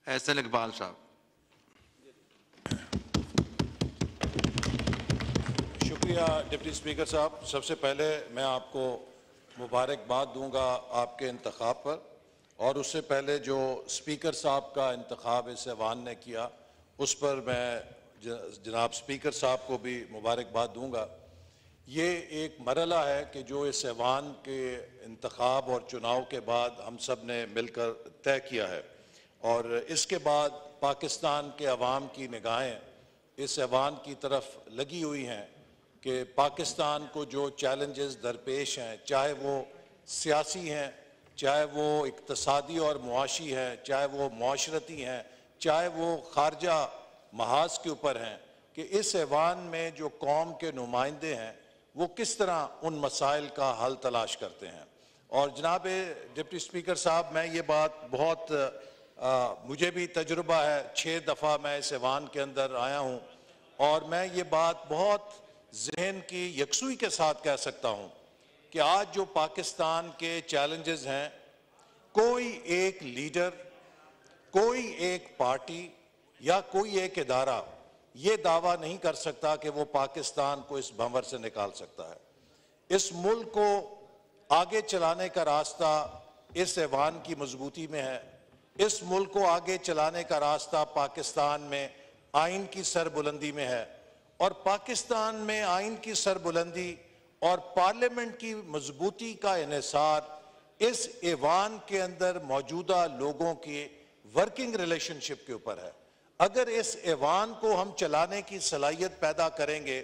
एहसन इकबाल साहब। शुक्रिया deputy speaker साहब। सबसे पहले मैं आपको मुबारकबाद दूंगा आपके इंतखाब पर, और उससे पहले जो स्पीकर साहब का इंतखाब इस ऐवान ने किया उस पर मैं जनाब स्पीकर साहब को भी मुबारकबाद दूंगा। ये एक मरहला है कि जो इस ऐवान के इंतखाब और चुनाव के बाद हम सब ने मिलकर तय किया है, और इसके बाद पाकिस्तान के अवाम की निगाहें इस ऐवान की तरफ लगी हुई हैं कि पाकिस्तान को जो चैलेंजेस दरपेश हैं, चाहे वो सियासी हैं, चाहे वो इक्तसादी और मुआशी हैं, चाहे वो मुआशरती हैं, चाहे वो खारजा महाज के ऊपर हैं, कि इस ऐवान में जो कौम के नुमाइंदे हैं वो किस तरह उन मसाइल का हल तलाश करते हैं। और जनाब डिप्टी स्पीकर साहब, मैं ये बात बहुत मुझे भी तजुर्बा है, 6 दफ़ा मैं इस ऐवान के अंदर आया हूँ, और मैं ये बात बहुत ज़हन की यकसुई के साथ कह सकता हूँ कि आज जो पाकिस्तान के चैलेंजेस हैं, कोई एक लीडर, कोई एक पार्टी या कोई एक इदारा ये दावा नहीं कर सकता कि वो पाकिस्तान को इस भंवर से निकाल सकता है। इस मुल्क को आगे चलाने का रास्ता इस ऐवान की मजबूती में है। इस मुल्क को आगे चलाने का रास्ता पाकिस्तान में आइन की सरबुलंदी में है, और पाकिस्तान में आइन की सरबुलंदी और पार्लियामेंट की मजबूती का इन्हिसार इस ऐवान के अंदर मौजूदा लोगों के वर्किंग रिलेशनशिप के ऊपर है। अगर इस ऐवान को हम चलाने की सलाहियत पैदा करेंगे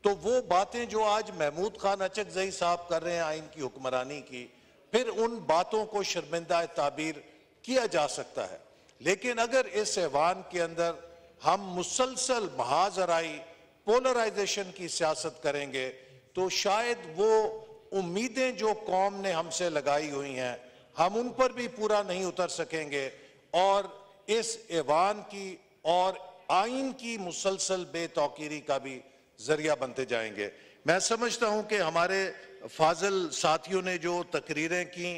तो वो बातें जो आज महमूद खान अचकजई साहब कर रहे हैं आइन की हुक्मरानी की, फिर उन बातों को शर्मिंदा ताबीर किया जा सकता है। लेकिन अगर इस ऐवान के अंदर हम मुसलसल महाजराई पोलराइजेशन की सियासत करेंगे तो शायद वो उम्मीदें जो कौम ने हमसे लगाई हुई हैं हम उन पर भी पूरा नहीं उतर सकेंगे, और इस ऐवान की और आइन की मुसलसल बेतौकीरी का भी जरिया बनते जाएंगे। मैं समझता हूं कि हमारे फाजिल साथियों ने जो तकरीरें की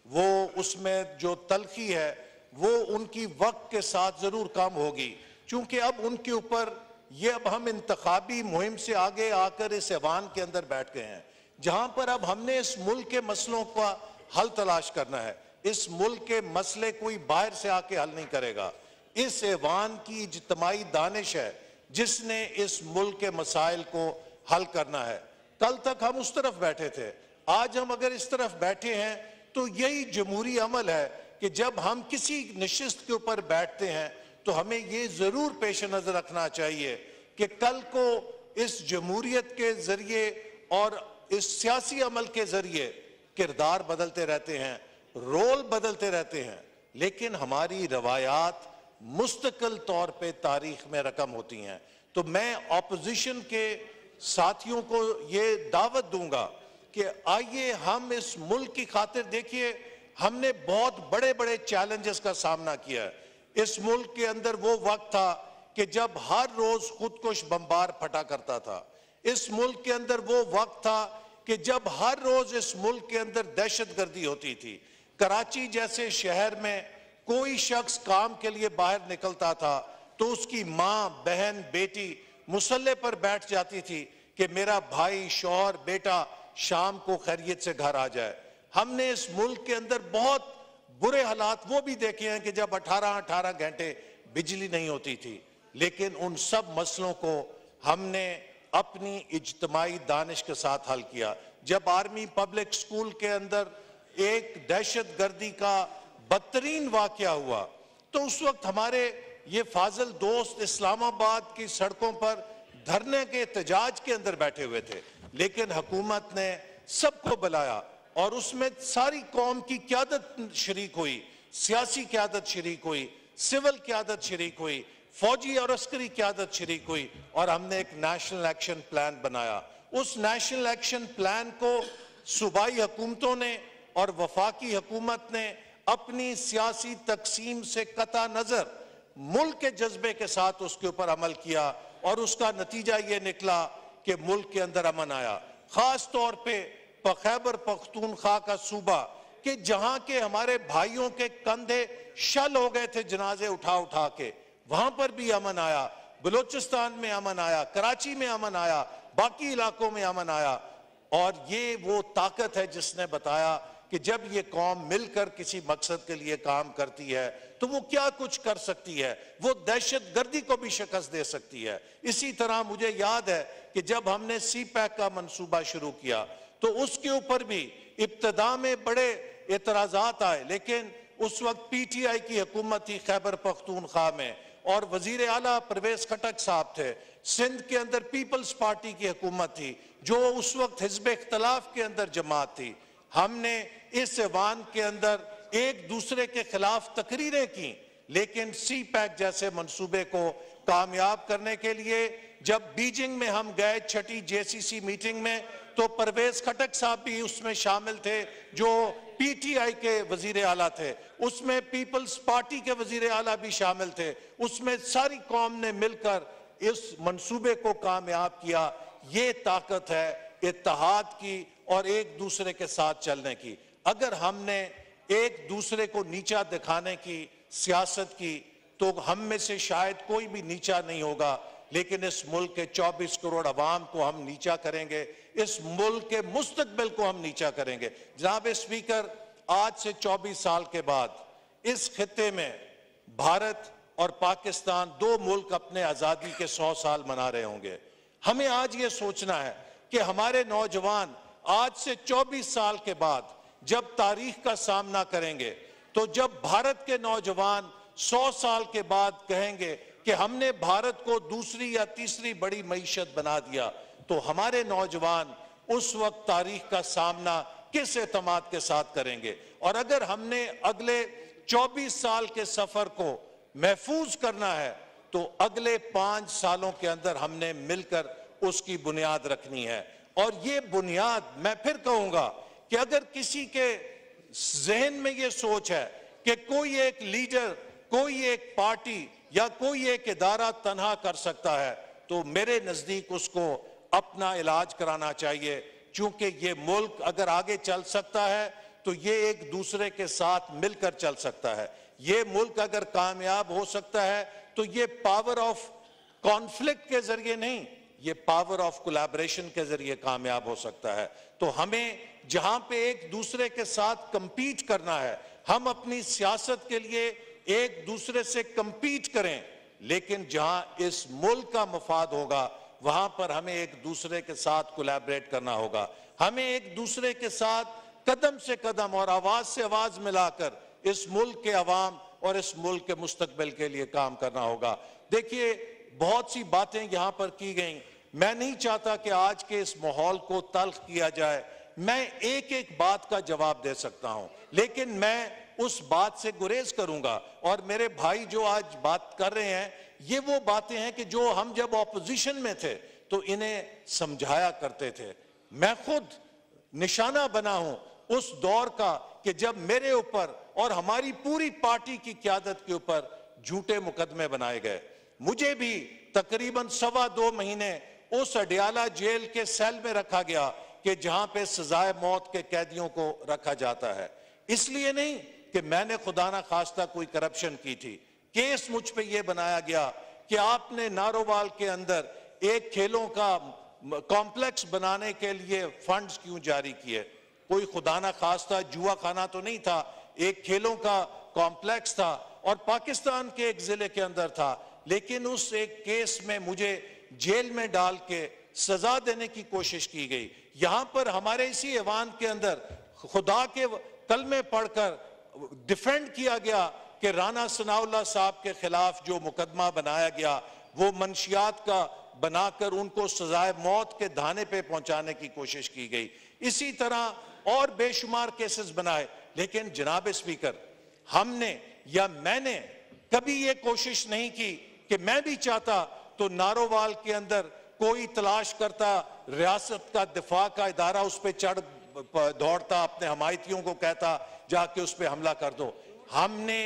वो उसमें जो तलखी है वो उनकी वक्त के साथ जरूर कम होगी, चूंकि अब उनके ऊपर ये अब हम इंतखाबी मुहिम से आगे आकर इस ऐवान के अंदर बैठ गए हैं, जहां पर अब हमने इस मुल्क के मसलों का हल तलाश करना है। इस मुल्क के मसले कोई बाहर से आके हल नहीं करेगा। इस ऐवान की इज्तिमाई दानिश है जिसने इस मुल्क के मसाइल को हल करना है। कल तक हम उस तरफ बैठे थे, आज हम अगर इस तरफ बैठे हैं तो यही जमहूरी अमल है कि जब हम किसी नशिस्त के ऊपर बैठते हैं तो हमें ये जरूर पेश नजर रखना चाहिए कि कल को इस जमहूरियत के जरिए और इस सियासी अमल के जरिए किरदार बदलते रहते हैं, रोल बदलते रहते हैं, लेकिन हमारी रवायात मुस्तकिल तौर पे तारीख में रकम होती हैं। तो मैं ऑपोजिशन के साथियों को ये दावत दूंगा कि आइए हम इस मुल्क की खातिर, देखिए हमने बहुत बड़े बड़े चैलेंजेस का सामना किया है। इस मुल्क के अंदर वो वक्त था कि जब हर रोज खुदकुश बमबार फटा करता था। इस मुल्क के अंदर वो वक्त था कि जब हर रोज इस मुल्क के अंदर दहशतगर्दी होती थी। कराची जैसे शहर में कोई शख्स काम के लिए बाहर निकलता था तो उसकी माँ, बहन, बेटी मुसल्ले पर बैठ जाती थी कि मेरा भाई, शौहर, बेटा शाम को खैरियत से घर आ जाए। हमने इस मुल्क के अंदर बहुत बुरे हालात वो भी देखे हैं कि जब 18-18 घंटे बिजली नहीं होती थी, लेकिन उन सब मसलों को हमने अपनी इज्तिमाई दानिश के साथ हल किया। जब आर्मी पब्लिक स्कूल के अंदर एक दहशतगर्दी का बदतरीन वाकया हुआ तो उस वक्त हमारे ये फाजिल दोस्त इस्लामाबाद की सड़कों पर धरने के एहतजाज के अंदर बैठे हुए थे, लेकिन हुकूमत ने सबको बुलाया और उसमें सारी कौम की क़यादत शरीक हुई, सियासी क़यादत शरीक हुई, सिविल क़यादत शरीक हुई, फौजी और अस्करी क़यादत शरीक हुई, और हमने एक नेशनल एक्शन प्लान बनाया। उस नेशनल एक्शन प्लान को सूबाई हुकूमतों ने और वफाकी हुकूमत ने अपनी सियासी तकसीम से कता नजर मुल्क के जज्बे के साथ उसके ऊपर अमल किया, और उसका नतीजा ये निकला कि मुल्क के अंदर अमन आया। खास तौर पे खैबर पख्तूनख्वा का सूबा कि जहां के हमारे भाइयों के कंधे शल हो गए थे जनाजे उठा उठा के, वहां पर भी अमन आया, बलूचिस्तान में अमन आया, कराची में अमन आया, बाकी इलाकों में अमन आया। और ये वो ताकत है जिसने बताया कि जब ये कौम मिलकर किसी मकसद के लिए काम करती है तो वो क्या कुछ कर सकती है, वो दहशत गर्दी को भी शिकस्त दे सकती है। इसी तरह मुझे याद है कि जब हमने सी पैक का मंसूबा शुरू किया तो उसके ऊपर भी इब्तदा में बड़े एतराजात आए, लेकिन उस वक्त पीटीआई की हुकूमत थी खैबर पख्तूनख्वा में और वजीर आला परवेज खटक साहब थे। सिंध के अंदर पीपल्स पार्टी की हुकूमत थी जो उस वक्त हिज़्ब इख्तलाफ के अंदर जमात थी। हमने इस ऐवान के अंदर एक दूसरे के खिलाफ तकरीरें की, लेकिन सी पैक जैसे मंसूबे को कामयाब करने के लिए जब बीजिंग में हम गए छठी जेसीसी मीटिंग में, तो परवेज खटक साहब भी उसमें शामिल थे जो पीटीआई के वजीर आला थे, उसमें पीपल्स पार्टी के वजीर आला भी शामिल थे, उसमें सारी कौम ने मिलकर इस मंसूबे को कामयाब किया। ये ताकत है इत्तेहाद की और एक दूसरे के साथ चलने की। अगर हमने एक दूसरे को नीचा दिखाने की सियासत की तो हम में से शायद कोई भी नीचा नहीं होगा, लेकिन इस मुल्क के 24 करोड़ अवाम को हम नीचा करेंगे, इस मुल्क के मुस्तकबिल को हम नीचा करेंगे। जनाब स्पीकर, आज से 24 साल के बाद इस खित्ते में भारत और पाकिस्तान दो मुल्क अपने आज़ादी के 100 साल मना रहे होंगे। हमें आज ये सोचना है कि हमारे नौजवान आज से 24 साल के बाद जब तारीख का सामना करेंगे, तो जब भारत के नौजवान 100 साल के बाद कहेंगे कि हमने भारत को दूसरी या तीसरी बड़ी मईशत बना दिया, तो हमारे नौजवान उस वक्त तारीख का सामना किस एतमाद के साथ करेंगे। और अगर हमने अगले 24 साल के सफर को महफूज करना है तो अगले 5 सालों के अंदर हमने मिलकर उसकी बुनियाद रखनी है। और ये बुनियाद, मैं फिर कहूंगा कि अगर किसी के जहन में ये सोच है कि कोई एक लीडर, कोई एक पार्टी या कोई एक इदारा तन्हा कर सकता है, तो मेरे नजदीक उसको अपना इलाज कराना चाहिए, क्योंकि ये मुल्क अगर आगे चल सकता है तो ये एक दूसरे के साथ मिलकर चल सकता है। ये मुल्क अगर कामयाब हो सकता है तो ये पावर ऑफ कॉन्फ्लिक्ट के जरिए नहीं, ये पावर ऑफ कोलैबोरेशन के जरिए कामयाब हो सकता है। तो हमें जहां पे एक दूसरे के साथ कंपीट करना है, हम अपनी सियासत के लिए एक दूसरे से कंपीट करें, लेकिन जहां इस मुल्क का मफाद होगा वहां पर हमें एक दूसरे के साथ कोलैबोरेट करना होगा। हमें एक दूसरे के साथ कदम से कदम और आवाज से आवाज मिलाकर इस मुल्क के अवाम और इस मुल्क के मुस्तकबिल के लिए काम करना होगा। देखिए, बहुत सी बातें यहां पर की गई, मैं नहीं चाहता कि आज के इस माहौल को तल्ख किया जाए। मैं एक एक बात का जवाब दे सकता हूं, लेकिन मैं उस बात से गुरेज करूंगा। और मेरे भाई जो आज बात कर रहे हैं, ये वो बातें हैं कि जो हम जब ऑपोजिशन में थे तो इन्हें समझाया करते थे। मैं खुद निशाना बना हूं उस दौर का कि जब मेरे ऊपर और हमारी पूरी पार्टी की क़यादत के ऊपर झूठे मुकदमे बनाए गए। मुझे भी तकरीबन 2.25 महीने उस अडियाला जेल के सेल में रखा गया कि जहां पे सजाए मौत के कैदियों को रखा जाता है। इसलिए नहीं कि मैंने खुदा ना खास्ता कोई करप्शन की थी। केस मुझ पे ये बनाया गया कि आपने नारोवाल के अंदर एक खेलों का कॉम्प्लेक्स बनाने के लिए फंड्स क्यों जारी किए। कोई खुदा ना खास्ता जुआ खाना तो नहीं था, एक खेलों का कॉम्प्लेक्स था और पाकिस्तान के एक जिले के अंदर था। लेकिन उस एक केस में मुझे जेल में डाल के सजा देने की कोशिश की गई। यहां पर हमारे इसी ऐवान के अंदर खुदा के कलमे पढ़कर डिफेंड किया गया कि राना सनाउल्लाह साहब के खिलाफ जो मुकदमा बनाया गया वो मंशियात का बनाकर उनको सजाए मौत के धाने पे पहुंचाने की कोशिश की गई। इसी तरह और बेशुमार केसेस बनाए। लेकिन जनाब स्पीकर, हमने या मैंने कभी ये कोशिश नहीं की कि मैं भी चाहता तो नारोवाल के अंदर कोई तलाश करता, रियासत का दिफा का इदारा उस पर चढ़ दौड़ता, अपने हमायतियों को कहता जाके उस पर हमला कर दो। हमने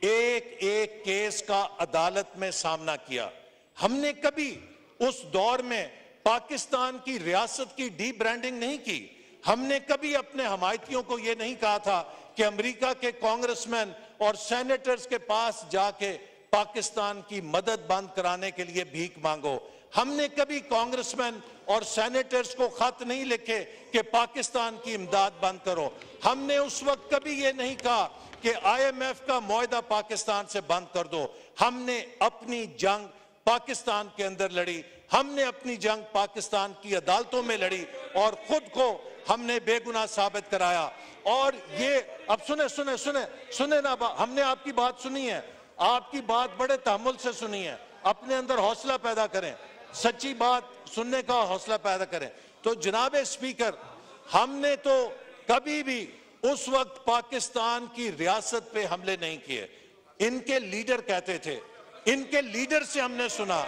एक एक केस का अदालत में सामना किया। हमने कभी उस दौर में पाकिस्तान की रियासत की डी ब्रांडिंग नहीं की। हमने कभी अपने हमायतियों को यह नहीं कहा था कि अमेरिका के कांग्रेसमैन और सेनेटर्स के पास जाके पाकिस्तान की मदद बंद कराने के लिए भीख मांगो। हमने कभी कांग्रेसमैन और सेनेटर्स को खत नहीं लिखे कि पाकिस्तान की इमदाद बंद करो। हमने उस वक्त कभी ये नहीं कहा कि IMF का मुआहदा पाकिस्तान से बंद कर दो। हमने अपनी जंग पाकिस्तान के अंदर लड़ी, हमने अपनी जंग पाकिस्तान की अदालतों में लड़ी और खुद को हमने बेगुनाह साबित कराया। और ये अब सुने ना, हमने आपकी बात सुनी है, आपकी बात बड़े तहम्मुल से सुनी है। अपने अंदर हौसला पैदा करें, सच्ची बात सुनने का हौसला पैदा करें। तो जनाब स्पीकर, हमने तो कभी भी उस वक्त पाकिस्तान की रियासत पे हमले नहीं किए। इनके लीडर कहते थे, इनके लीडर से हमने सुना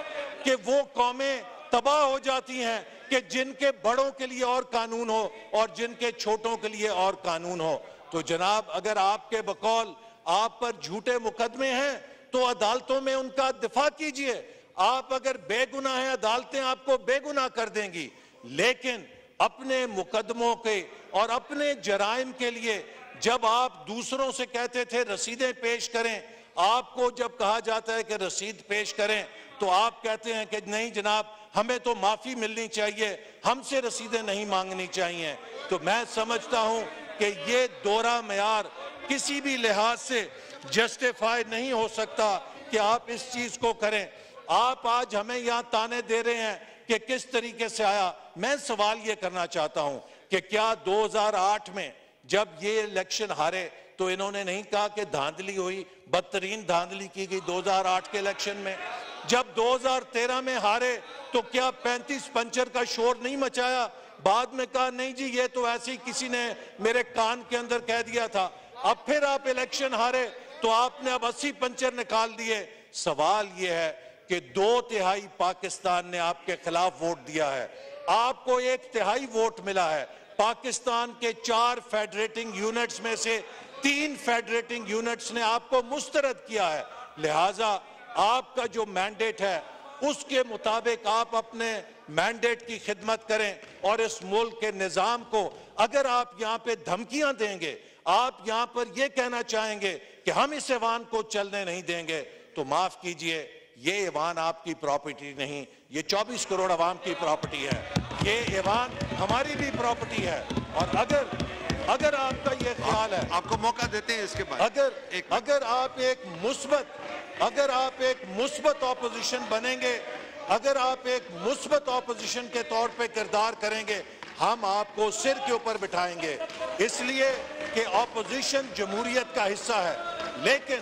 कि वो कौमें तबाह हो जाती हैं कि जिनके बड़ों के लिए और कानून हो और जिनके छोटों के लिए और कानून हो। तो जनाब, अगर आपके बकौल आप पर झूठे मुकदमे हैं तो अदालतों में उनका दिफा कीजिए। आप अगर बेगुनाह हैं, अदालतें आपको बेगुनाह कर देंगी। लेकिन अपने मुकदमों के और अपने जराइम के लिए जब आप दूसरों से कहते थे रसीदें पेश करें, आपको जब कहा जाता है कि रसीद पेश करें तो आप कहते हैं कि नहीं जनाब, हमें तो माफी मिलनी चाहिए, हमसे रसीदें नहीं मांगनी चाहिए। तो मैं समझता हूं कि ये दोहरा मेयार किसी भी लिहाज से जस्टिफाई नहीं हो सकता कि आप इस चीज को करें। आप आज हमें यहां ताने दे रहे हैं कि किस तरीके से आया। मैं सवाल ये करना चाहता हूं कि क्या 2008 में जब ये इलेक्शन हारे तो इन्होंने नहीं कहा कि धांधली हुई, बदतरीन धांधली की गई 2008 के इलेक्शन में? जब 2013 में हारे तो क्या 35 पंचर का शोर नहीं मचाया? बाद में कहा नहीं जी, ये तो ऐसे ही किसी ने मेरे कान के अंदर कह दिया था। अब फिर आप इलेक्शन हारे तो आपने अब 80 पंचर निकाल दिए। सवाल यह है कि 2/3 पाकिस्तान ने आपके खिलाफ वोट दिया है, आपको 1/3 वोट मिला है। पाकिस्तान के 4 फेडरेटिंग यूनिट्स में से 3 फेडरेटिंग यूनिट्स ने आपको मुस्तरद किया है। लिहाजा आपका जो मैंडेट है उसके मुताबिक आप अपने मैंडेट की खिदमत करें और इस मुल्क के निजाम को, अगर आप यहाँ पे धमकियां देंगे, आप यहाँ पर यह कहना चाहेंगे कि हम इस ऐवान को चलने नहीं देंगे, तो माफ कीजिए, ये ऐवान आपकी प्रॉपर्टी नहीं, ये 24 करोड़ अवाम की प्रॉपर्टी है। ये ऐवान हमारी भी प्रॉपर्टी है। और अगर आपका ये ख्याल है, आपको मौका देते हैं इसके बाद, अगर आप एक मुस्बत ऑपोजिशन बनेंगे, अगर आप एक मुस्बत ऑपोजिशन के तौर पे किरदार करेंगे, हम आपको सिर के ऊपर बिठाएंगे, इसलिए कि ऑपोजिशन जमहूरियत का हिस्सा है। लेकिन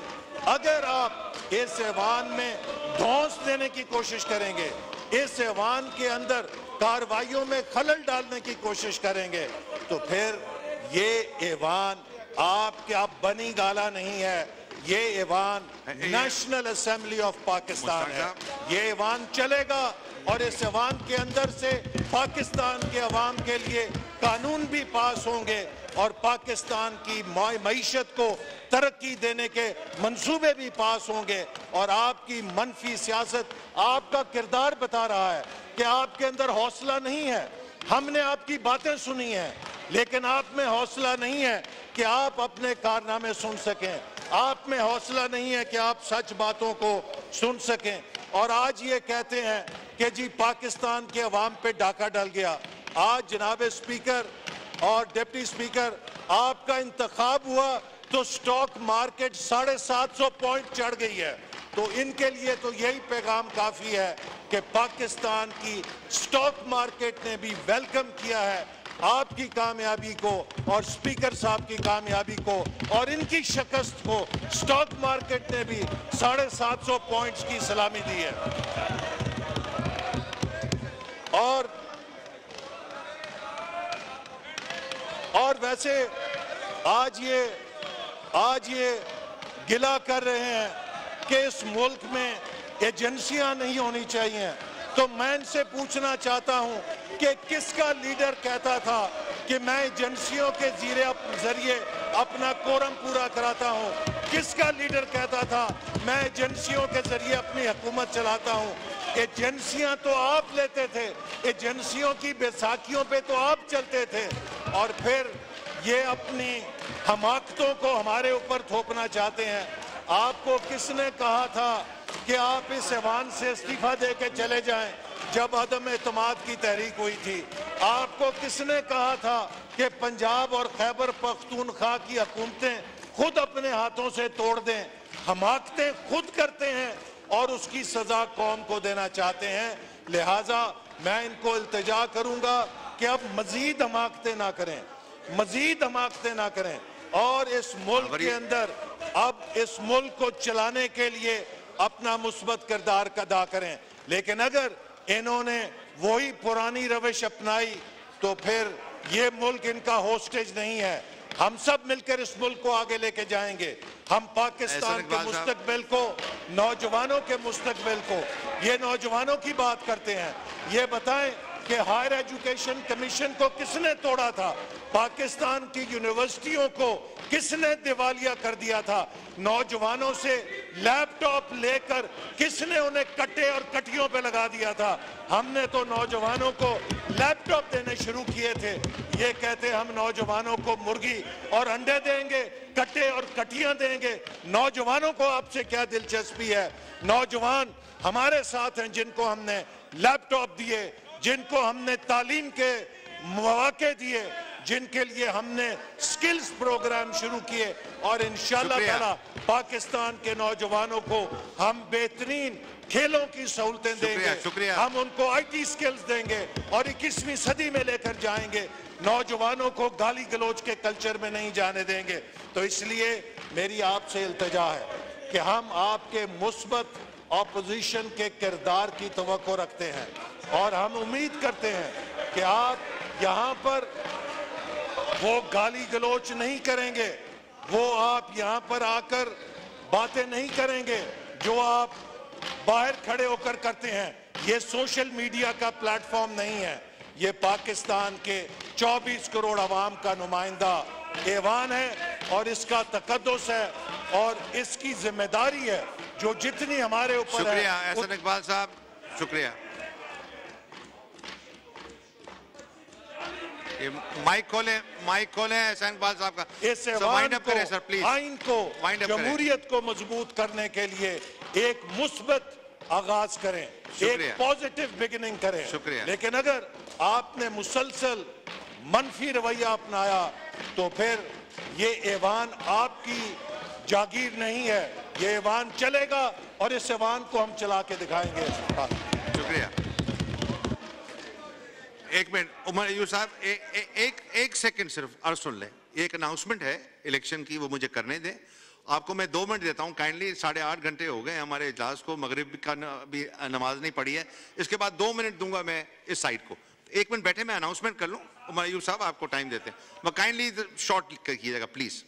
अगर आप इस ऐवान में धौंस देने की कोशिश करेंगे, इस ऐवान के अंदर कार्रवाइयों में खलल डालने की कोशिश करेंगे, तो फिर ये ऐवान आपका बनी गाला नहीं है, ये ऐवान नेशनल असेंबली ऑफ पाकिस्तान है। ये ऐवान चलेगा और इस ऐवान के अंदर से पाकिस्तान के अवाम के लिए कानून भी पास होंगे और पाकिस्तान की मईशत को तरक्की देने के मंसूबे भी पास होंगे। और आपकी मनफी सियासत, आपका किरदार बता रहा है कि आपके अंदर हौसला नहीं है। हमने आपकी बातें सुनी हैं, लेकिन आप में हौसला नहीं है कि आप अपने कारनामे सुन सकें, आप में हौसला नहीं है कि आप सच बातों को सुन सकें। और आज ये कहते हैं कि जी पाकिस्तान के अवाम पे डाका डल गया। आज जनाब स्पीकर और डिप्टी स्पीकर, आपका इंतखाब हुआ तो स्टॉक मार्केट 750 पॉइंट चढ़ गई है। तो इनके लिए तो यही पैगाम काफी है कि पाकिस्तान की स्टॉक मार्केट ने भी वेलकम किया है आपकी कामयाबी को और स्पीकर साहब की कामयाबी को, और इनकी शिकस्त को स्टॉक मार्केट ने भी 750 पॉइंट्स की सलामी दी है। और वैसे आज ये गिला कर रहे हैं कि इस मुल्क में एजेंसियां नहीं होनी चाहिए। तो मैं इनसे पूछना चाहता हूं कि किसका लीडर कहता था कि मैं एजेंसियों के जरिए अपना कोरम पूरा कराता हूं? किसका लीडर कहता था मैं एजेंसियों के जरिए अपनी हुकूमत चलाता हूं? एजेंसियां तो आप लेते थे, एजेंसियों की बैसाखियों पे तो आप चलते थे, और फिर ये अपनी हमाकतों को हमारे ऊपर थोपना चाहते हैं। आपको किसने कहा था कि आप इस ऐवान से इस्तीफा दे के चले जाएं जब अदम एतमाद की तहरीक हुई थी? आपको किसने कहा था कि पंजाब और खैबर पख्तूनख्वा की हुकूमतें खुद अपने हाथों से तोड़ दें? हमाकतें खुद करते हैं और उसकी सजा कौम को देना चाहते हैं। लिहाजा मैं इनको इल्तिजा करूंगा कि अब मजीद हमाकतें ना करें, मजीद हमाकतें ना करें और इस मुल्क के अंदर अब इस मुल्क को चलाने के लिए अपना मुस्बत किरदार अदा करें। लेकिन अगर इन्होंने वही पुरानी रविश अपनाई तो फिर ये मुल्क इनका होस्टेज नहीं है। हम सब मिलकर इस मुल्क को आगे लेके जाएंगे। हम पाकिस्तान के मुस्तकबिल को, नौजवानों के मुस्तकबिल को, ये नौजवानों की बात करते हैं। ये बताएं कि हायर एजुकेशन कमीशन को किसने तोड़ा था? पाकिस्तान की यूनिवर्सिटियों को किसने दिवालिया कर दिया था? नौजवानों से लैपटॉप लेकर किसने उन्हें कट्टे और कटियों पे लगा दिया था? हमने तो नौजवानों को लैपटॉप देने शुरू किए थे। ये कहते हम नौजवानों को मुर्गी और अंडे देंगे, कट्टे और कटियां देंगे। नौजवानों को आपसे क्या दिलचस्पी है? नौजवान हमारे साथ हैं जिनको हमने लैपटॉप दिए, जिनको हमने तालीम के मौके दिए, जिनके लिए हमने स्किल्स प्रोग्राम शुरू किए और इंशाअल्लाह ताला पाकिस्तान के नौजवानों को हम बेहतरीन खेलों की सहूलतें देंगे। हम उनको आईटी स्किल्स देंगे और 21वीं सदी में लेकर जाएंगे। नौजवानों को गाली गलौज के कल्चर में नहीं जाने देंगे। तो इसलिए मेरी आपसे इल्तिजा है कि हम आपके मुस्बत ऑपोजिशन के किरदार की तवक्को रखते हैं और हम उम्मीद करते हैं कि आप यहाँ पर वो गाली गलौच नहीं करेंगे, वो आप यहाँ पर आकर बातें नहीं करेंगे जो आप बाहर खड़े होकर करते हैं। ये सोशल मीडिया का प्लेटफॉर्म नहीं है, ये पाकिस्तान के 24 करोड़ अवाम का नुमाइंदा ऐवान है और इसका तकद्दुस है और इसकी जिम्मेदारी है जो जितनी हमारे ऊपर है। शुक्रिया एहसान इकबाल साहब, शुक्रिया। माइक खोलें एहसान इकबाल साहब का। इस ऐवान को, आइन को, जमहूरियत को मजबूत करने के लिए एक मुस्बत आगाज करें, एक पॉजिटिव बिगिनिंग करें। लेकिन अगर आपने मुसलसल मनफी रवैया अपनाया तो फिर ये ऐवान आपकी जागीर नहीं है, ये ऐवान चलेगा और इस ऐवान को हम चला के दिखाएंगे। शुक्रिया। एक मिनट उमर अयूब साहब, एक सेकंड सिर्फ अर्ज सुन ले। एक अनाउंसमेंट है इलेक्शन की, वो मुझे करने दें। आपको मैं 2 मिनट देता हूं काइंडली। 8.5 घंटे हो गए हमारे इजलास को, मगरिब का भी नमाज नहीं पढ़ी है। इसके बाद 2 मिनट दूंगा मैं इस साइड को। 1 मिनट बैठे मैं अनाउंसमेंट कर लूं। उमर अयूब साहब आपको टाइम देते हैं, मैं काइंडली शॉर्ट कीजिएगा प्लीज।